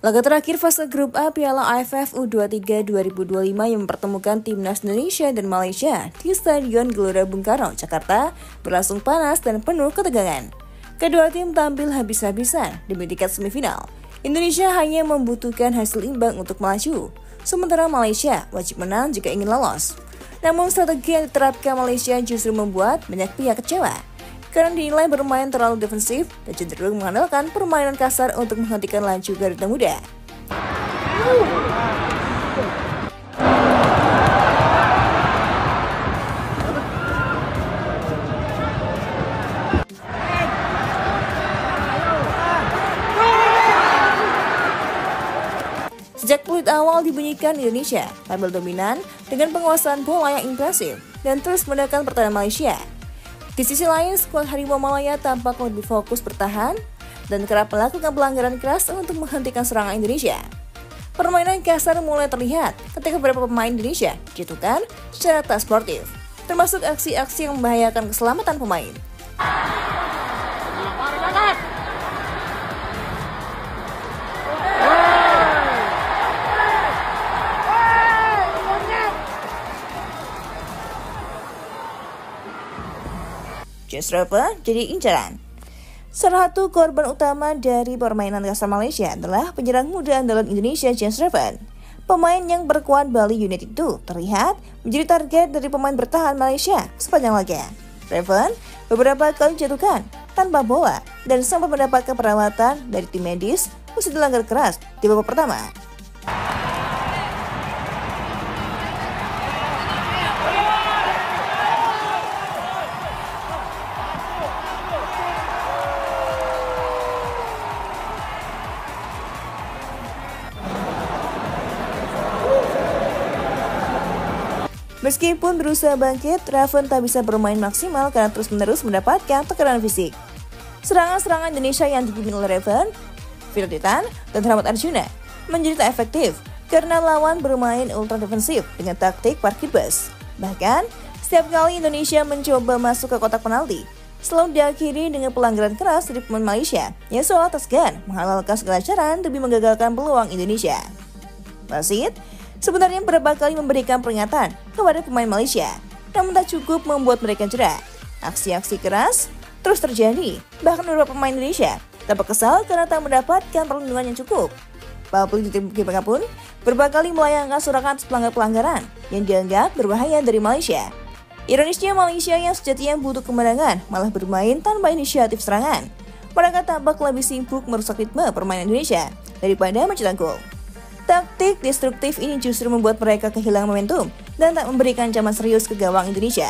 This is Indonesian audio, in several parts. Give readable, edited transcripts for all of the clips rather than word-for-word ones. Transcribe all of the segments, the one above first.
Laga terakhir fase grup A Piala AFF U23 2025 yang mempertemukan timnas Indonesia dan Malaysia di Stadion Gelora Bung Karno, Jakarta berlangsung panas dan penuh ketegangan. Kedua tim tampil habis-habisan demi tiket semifinal. Indonesia hanya membutuhkan hasil imbang untuk melaju, sementara Malaysia wajib menang jika ingin lolos. Namun strategi yang diterapkan Malaysia justru membuat banyak pihak kecewa, karena dinilai bermain terlalu defensif dan cenderung mengandalkan permainan kasar untuk menghentikan laju Garuda Muda. Sejak peluit awal dibunyikan, Indonesia tampil dominan dengan penguasaan bola yang impresif dan terus menekan pertahanan Malaysia. Di sisi lain, skuad Harimau Malaya tampak lebih fokus bertahan dan kerap melakukan pelanggaran keras untuk menghentikan serangan Indonesia. Permainan kasar mulai terlihat ketika beberapa pemain Indonesia dijatuhkan secara tak sportif, termasuk aksi-aksi yang membahayakan keselamatan pemain. Jasreva jadi incaran. Salah satu korban utama dari permainan kasar Malaysia adalah penyerang muda andalan Indonesia, Jasreva. Pemain yang berkuat Bali United itu terlihat menjadi target dari pemain bertahan Malaysia sepanjang laga. Raven beberapa kali dijatuhkan tanpa bola dan sempat mendapatkan perawatan dari tim medis usai dilanggar keras di babak pertama. Meskipun berusaha bangkit, Raven tak bisa bermain maksimal karena terus-menerus mendapatkan tekanan fisik. Serangan-serangan Indonesia yang dipimpin oleh Raven, Firditan, dan Rahmat Arjuna menjadi tak efektif karena lawan bermain ultra defensif dengan taktik parkir bus. Bahkan, setiap kali Indonesia mencoba masuk ke kotak penalti, selalu diakhiri dengan pelanggaran keras dari pemain Malaysia yang seolah segan menghalalkan segala cara demi menggagalkan peluang Indonesia. Wasit sebenarnya beberapa kali memberikan peringatan kepada pemain Malaysia, namun tak cukup membuat mereka jera. Aksi-aksi keras terus terjadi, bahkan beberapa pemain Indonesia tampak kesal karena tak mendapatkan perlindungan yang cukup. Publik di tim GBK pun beberapa kali melayangkan surat pelanggaran yang dianggap berbahaya dari Malaysia. Ironisnya, Malaysia yang sejatinya butuh kemenangan malah bermain tanpa inisiatif serangan. Mereka tampak lebih sibuk merusak ritme permainan Indonesia daripada mencetak gol. Taktik destruktif ini justru membuat mereka kehilangan momentum dan tak memberikan ancaman serius ke gawang Indonesia.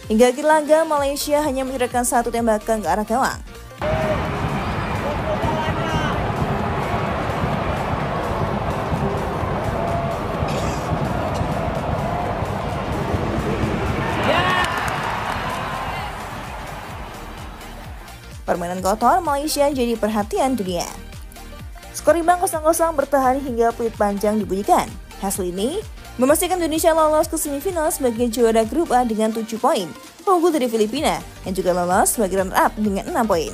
Hingga akhir laga, Malaysia hanya menyerahkan satu tembakan ke arah gawang. Permainan kotor Malaysia jadi perhatian dunia. Skor imbang 0-0 bertahan hingga peluit panjang dibunyikan. Hasil ini memastikan Indonesia lolos ke semifinal sebagai juara grup A dengan 7 poin, unggul dari Filipina yang juga lolos sebagai runner-up dengan 6 poin.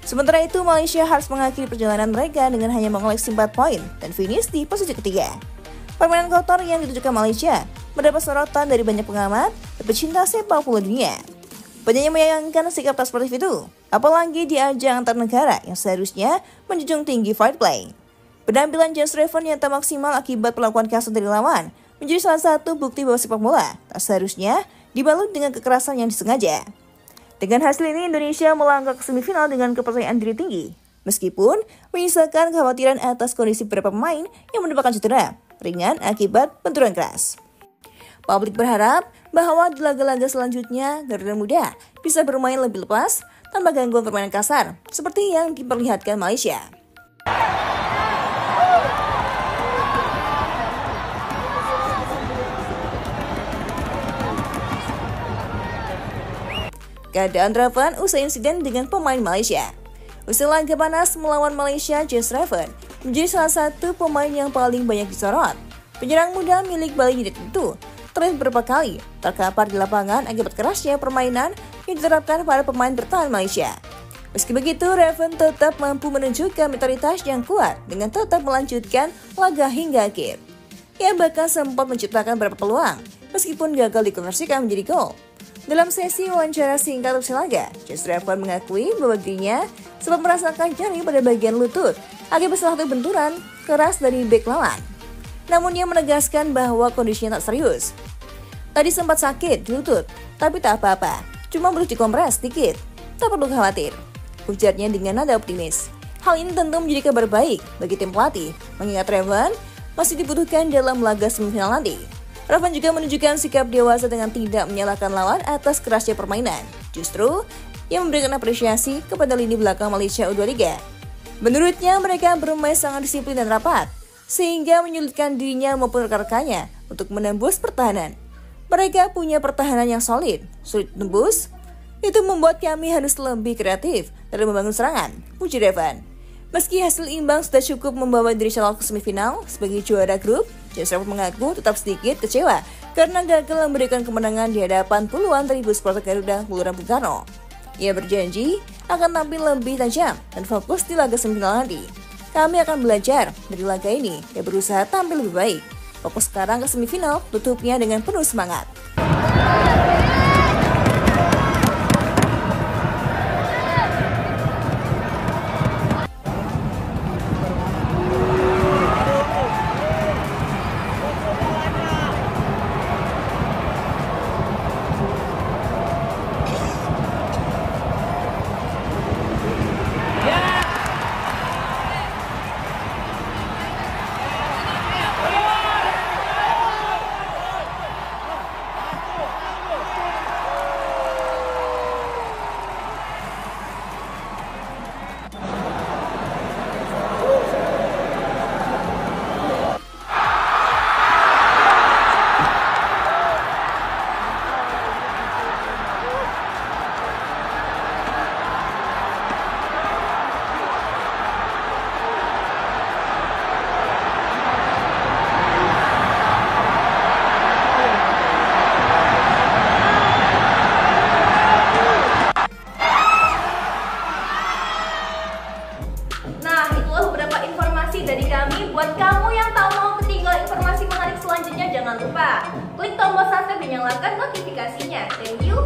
Sementara itu, Malaysia harus mengakhiri perjalanan mereka dengan hanya mengoleksi 4 poin dan finish di posisi ketiga. Permainan kotor yang ditujukan Malaysia mendapat sorotan dari banyak pengamat dan pecinta sepak bola dunia. Banyak yang menyayangkan sikap tak sportif itu, apalagi di ajang antar negara yang seharusnya menjunjung tinggi fight play. Penampilan Jasreva yang tak maksimal akibat perlakuan kasar dari lawan menjadi salah satu bukti bahwa sepak bola tak seharusnya dibalut dengan kekerasan yang disengaja. Dengan hasil ini, Indonesia melangkah ke semifinal dengan kepercayaan diri tinggi, meskipun menyisakan kekhawatiran atas kondisi beberapa pemain yang mendapatkan cedera ringan akibat benturan keras. Publik berharap bahwa di laga-laga selanjutnya Garuda Muda bisa bermain lebih lepas tanpa gangguan permainan kasar seperti yang diperlihatkan Malaysia. Keadaan Raven usai insiden dengan pemain Malaysia. Usai laga panas melawan Malaysia, Jasreva menjadi salah satu pemain yang paling banyak disorot. Penyerang muda milik Bali United itu terlihat beberapa kali terkapar di lapangan akibat kerasnya permainan yang diterapkan pada pemain bertahan Malaysia. Meski begitu, Raven tetap mampu menunjukkan mentalitas yang kuat dengan tetap melanjutkan laga hingga akhir. Ia bahkan sempat menciptakan beberapa peluang, meskipun gagal dikonversikan menjadi gol. Dalam sesi wawancara singkat usai laga, Josh Raven mengakui bahwa dirinya sempat merasakan nyeri pada bagian lutut akibat salah satu benturan keras dari bek lawan. Namun ia menegaskan bahwa kondisinya tak serius. Tadi sempat sakit di lutut, tapi tak apa-apa, cuma perlu dikompres sedikit, tak perlu khawatir, ujarnya dengan nada optimis. Hal ini tentu menjadi kabar baik bagi tim pelatih, mengingat Raven masih dibutuhkan dalam laga semifinal nanti. Raven juga menunjukkan sikap dewasa dengan tidak menyalahkan lawan atas kerasnya permainan. Justru, ia memberikan apresiasi kepada lini belakang Malaysia U23. Menurutnya, mereka bermain sangat disiplin dan rapat, sehingga menyulitkan dirinya maupun rekan-rekannya untuk menembus pertahanan. Mereka punya pertahanan yang solid, sulit tembus. Itu membuat kami harus lebih kreatif dalam membangun serangan, puji Raven. Meski hasil imbang sudah cukup membawa Indonesia lolos ke semifinal sebagai juara grup, Josh Raven mengaku tetap sedikit kecewa karena gagal memberikan kemenangan di hadapan puluhan ribu supporter Garuda Gelora Bung Karno. Ia berjanji akan tampil lebih tajam dan fokus di laga semifinal nanti. Kami akan belajar dari laga ini dan berusaha tampil lebih baik. Fokus sekarang ke semifinal, tutupnya dengan penuh semangat. Dari kami, buat kamu yang tak mau ketinggalan informasi menarik selanjutnya, jangan lupa klik tombol subscribe dan nyalakan notifikasinya. Thank you.